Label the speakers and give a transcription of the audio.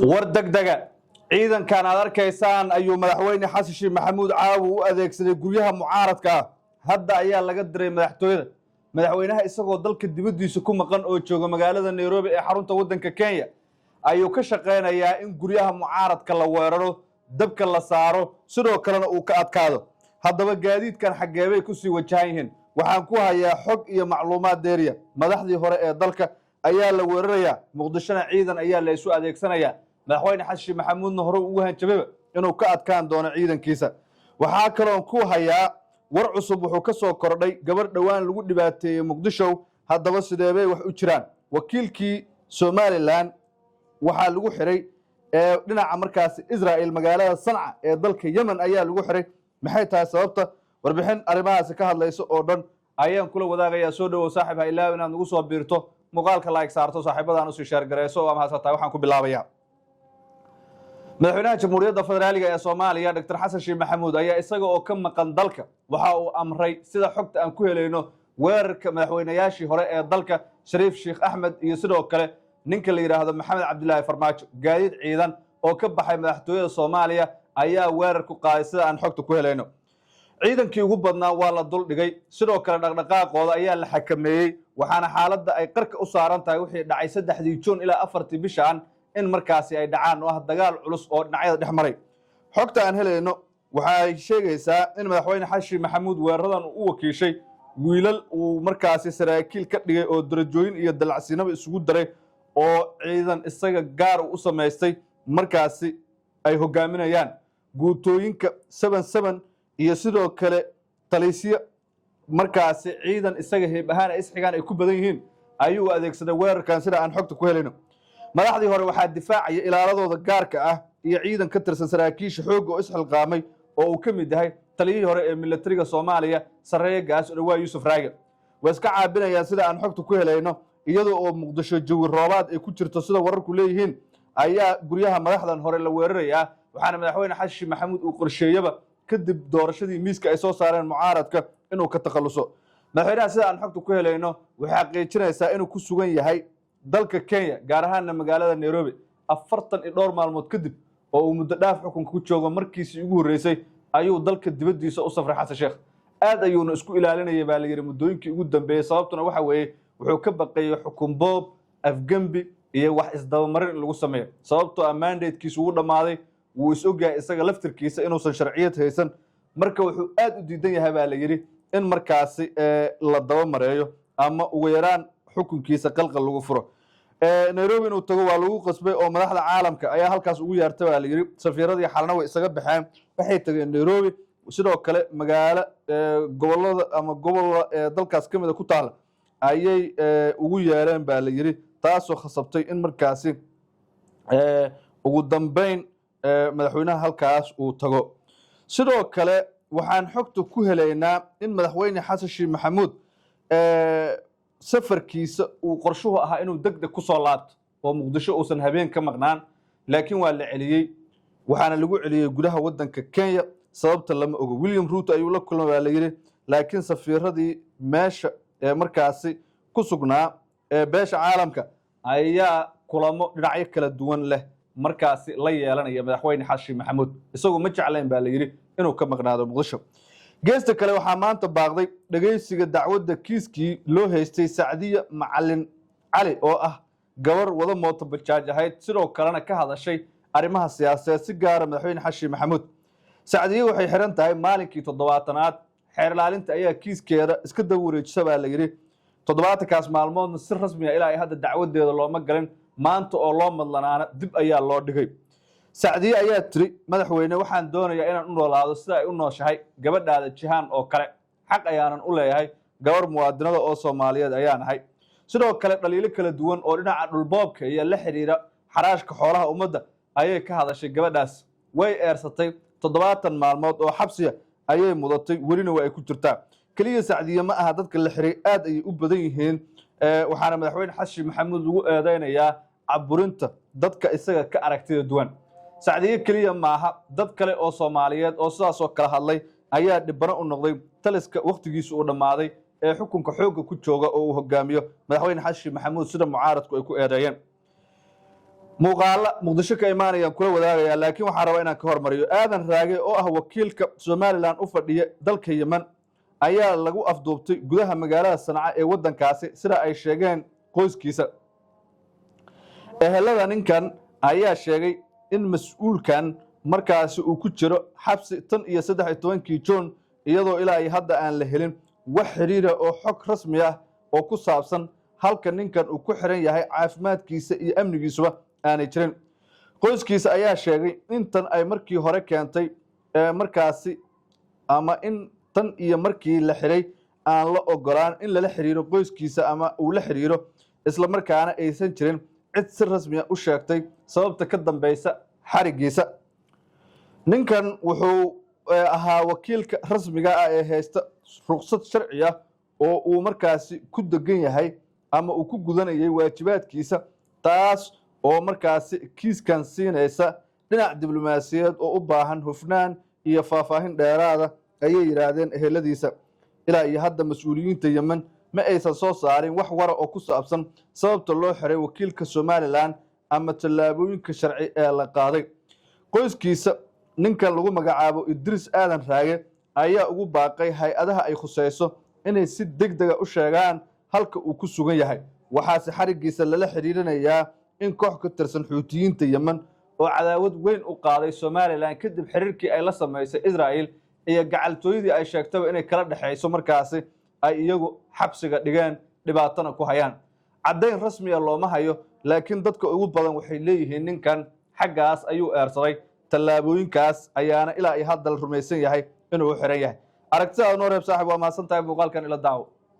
Speaker 1: wardegdega ciidankan aad arkaysaan ayuu madaxweyne xasan sheekh maxamuud caawi u adeegsaday guryaha mucaaradka ah hadda ayaa laga diray madaxtooyada madaxweynaha isagoo dalka dibadiisa ku maqan oo jooga magaalada Nairobi ee xarunta wadanka Kenya ayuu ka shaqeynayaa in guryaha mucaaradka la weeraro dabka la saaro sidoo kalena uu ka adkaado haddaba gaadiidkan xageebay ku sii wajahan yihiin waxaan ku hayaa xog iyo macluumaad dheeriya madaxdii hore ee dalka ayaa la weerarayaa muqdishona ciidan ayaa la isu adeegsanayaa madaxweyne xasan sheekh maxamuudna hore ugu hanjabay inuu ka adkaan doono ciidankiisa waxaa kaloo ku hayaa war cusub wuxuu ka soo kordhay gabar dhawaan lagu dhibaateeyay muqdisho haddaba sideebay wax u jiraan wakiilkii Somaliland waxaa lagu xiray dhinaca markaas Israel magaalada Sanca ee dalka Yemen ayaa lagu xiray maxay tahay sababta warbixin arrimahaas ka hadlayso oo dhan ayaan kula wadaagayaa soo dhawow saaxiib ha ilaaw inaad nagu soo biirto muuqaalka like saarto saaxiibadaan u sii share gareyso oo mahadsantahay waxaan ku bilaabayaa madaxweynaha jamhuuriyadda federaaliga ee Soomaaliya Dr. Xasan Sheekh Maxamuud ayaa isaga oo ka maqan dalka waxa uu amray sida xogta aan ku helayno weerarka madaxweynayaashii hore ee dalka Shariif Sheekh Axmed iyo sidoo kale ninka la yiraahdo Maxamed Cabdullaahi Farmaajo gaadiid ciidan oo ka baxay madaxtooyada Soomaaliya ayaa weerar ku qaaday sida aan xogta ku helayno ciidankii ugu badnaa waa la dul dhigay sidoo kale dhaqdhaqaaqooda ayaa la xakameeyay waxaana xaaladda ay qarka u saaran tahay wixii dhacay 3 Juun ilaa 4 bishaan in markaasi ay dhacaan oo dagaal culus oo dhinacyada dhex maray xogta aan helayno waxay sheegaysaa in madaxweyne xasan sheekh maxamuud weeraradan uu wakiishay wiilal uu markaasi saraakiil ka dhigay oo darajooyin iyo dalacsiinaba isugu daray oo ciidan isaga gaar u sameystay markaasi ay hogaaminayaan guutooyinka 77 iyo sidoo kale taliisiya markaasi ciidan isaga heeb ahaan ay isxigaan ay ku badan yihiin ayuu adeegsaday weerarkan sida aan xogta ku helayno madaxdii hore waxaa difaacaya ilaaladooda gaarka ah iyo ciidan ka tirsan saraakiisha xoog oo isxilqaamay oo uu ka mid yahay taliyihii hore ee militariga Soomaaliya sareeya gaas oo waa Yuusuf Raage way iska caabinayaan sida aan xogta ku helayno iyadoo oo Muqdisho jawi roobaad ay ku jirto sida wararku leeyihiin ayaa guryaha madaxdan hore la weerarayaa waxaana madaxweyne xasan sheekh maxamuud uu qorsheeyaba kadib doorashadii miiska ay soo saareen mucaaradka inuu ka takhaluso madaxweynaha sida aan xogta ku helayno waxay xaqiijinaysaa inuu ku sugan yahay dalka Kenya gaar ahaan magaalada Nairobi 42 maalmood kadib oo uu muddo dhaaf xukunka ku joogo markiisii ugu horeysay ayuu dalka dibadiisa u safray xasan sheekh aad ayuuna isku ilaalinayay baa la yiri muddooyinkii ugu dambeeyay sababtuna waxa weeye wuxuu ka baqayay xukun boob afgambi iyo wax isdabamarin in lagu sameeyo sababtoo mandate-kiisu uu dhamaaday wuu is ogaay isaga laftirkiisa inuusan sharciyad haysan marka wuxuu aad u diidan yahay baa la yiri in markaasi la daba mareeyo ama ugu yaraan xukunkiisa qalqal lagu furo Nairobi inuu tago waa lagu qasbay oo madaxda caalamka ayaa halkaas ugu yeertay baa la yiri safiiradii xalna way isaga baxeen waxay tageen Nairobi sidoo kale magaalo gobolada ama gobolada dalkaas kamid ku taal ayay ugu yeereen baa la yiri taasoo khasabtay in markaasi ugu dambeyn madaxweynaha halkaas uu tago sidoo kale waxaan xogta ku helaynaa in madaxweyne xasan sheekh maxamuud safarkiisa uu qorshuhu ahaa inuu degdeg ku soo laabto oo Muqdisho uusan habeen ka maqnaan laakiin waa la celiyay waxaana lagu celiyay gudaha wadanka Kenya sababta lama ogo William Ruto ayuu la kulmay waa la yiri laakiin safiiradii meesha markaasi ku sugnaa beesha caalamka ayaa kulamo dhinacyo kala duwan leh markaasi la yeelanaya madaxweyne xasan sheekh maxamuud isagoo ma jeclayn baa la yiri inuu ka maqnaado Muqdisho geesta kale waxaa maanta baaqday dhageysiga dacwadda kiiskii loo haystay Sacdiya Macalin Cali oo ah gabar wada mooto bajaaj ahayd sidoo kalena ka hadashay arrimaha siyaasadeed si gaar ah madaxweyne xasan sheekh maxamuud Sacdiya waxay xiran tahay maalinkii 7aad xeer ilaalinta ayaa kiiskeeda iska daba wareejisay baa la yiri 7kaas maalmoodna si rasmi ah ilaa ay hadda dacwadeeda looma galin maanta oo loo madlanaana dib ayaa loo dhigay Sacdiya ayaa tiri madaxweyne waxaan doonayaa inaan u noolaado sida ay u nooshahay gabadhaada Jihaan oo kale xaq ayaanan u leeyahay gabar muwaadinada oo Soomaaliyeed ayaan ahay sidoo kale dhaliilo kala duwan oo dhinaca dhulboobka iyo la xiriira xaraashka xoolaha ummadda ayay ka hadashay gabadhaas way eersatay 7 maalmood oo xabsiya ayay mudatay welina waa ay ku jirtaa kaliya Sacdiya ma aha dadka la xiray aad ay u badan yihiin waxaana madaxweyne xasan sheekh maxamuud lagu eedeynayaa caburinta dadka isaga ka aragtida duwan Sacdiya kaliya maaha dad kale oo Soomaaliyeed oo sidaas oo kala hadlay ayaa dhibano u noqday taliska waqtigiisu uu dhamaaday ee xukunka xoogga ku jooga oo uu hogaamiyo madaxweyne xasan sheekh maxamuud sida mucaaradku ay ku eedeeyeen muuqaalo muqdisho ka imaanayaan kula wadaagayaa laakiin waxaan rabaa inaan ka hormariyo aadan raage oo ah wakiilka somalilan u fadhiya dalka yemen ayaa lagu afduubtay gudaha magaalada sanca ee waddankaasi sida ay sheegeen qoyskiisa ehelada ninkan ayaa sheegay in mas-uulkan markaasi uu ku jiro xabsi 13 Juun iyadoo ilaa ay hadda aan la helin wax xiriir oo xog rasmi ah oo ku saabsan halka ninkan uu ku xiran yahay caafimaadkiisa iyo amnigiisuba aanay jirin qoyskiisa ayaa sheegay in tan ay markii hore keentay markaasi ama in tan iyo markii la xiray aan la ogolaan in lala xiriiro qoyskiisa ama uu la xiriiro isla markaana aysan jirin cid si rasmi ah u sheegtay sababta ka dambaysa xarigiisa ninkan wuxuu ahaa wakiilka rasmiga ah ee haysta ruqsad sharci ah oo uu markaasi ku degan yahay ama uu ku gudanayay waajibaadkiisa taas oo markaasi kiiskan siinaysa dhinac diblomaasiyadeed oo u baahan hufnaan iyo faahfaahin dheeraada ayay yiraahdeen eheladiisa ilaa iyo hadda mas'uuliyiinta Yemen ma aysan soo saarin wax wara oo ku saabsan sababta loo xiray wakiilka Somaliland ama tallaabooyinka sharci ee la qaaday qoyskiisa ninkan lagu magacaabo Idris Aadan Raage ayaa ugu baaqay hay'adaha ay khusayso inay si degdeg ah u sheegaan halka uu ku sugan yahay waxaase xarigiisa lala xiriirinayaa in koox ka tirsan Xuutiyiinta Yemen oo cadaawad weyn u qaaday Somaliland kadib xiriirkii ay la sameysay Israel iyo gacaltooyadii ay sheegtay inay kala dhaxayso markaasi ay iyagu xabsiga dhigeen dhibaatana ku hayaan caddayn rasmi ah looma hayo laakiin dadka ugu badan waxay leeyihiin ninkan xaggaas ayuu eersaday tallaabooyinkaas ayaana ilaa ay hadda la rumaysan yahay inuu xiran yahay aragtida noo reeb saaxiib waa mahadsantahay muuqaalkan ila daawo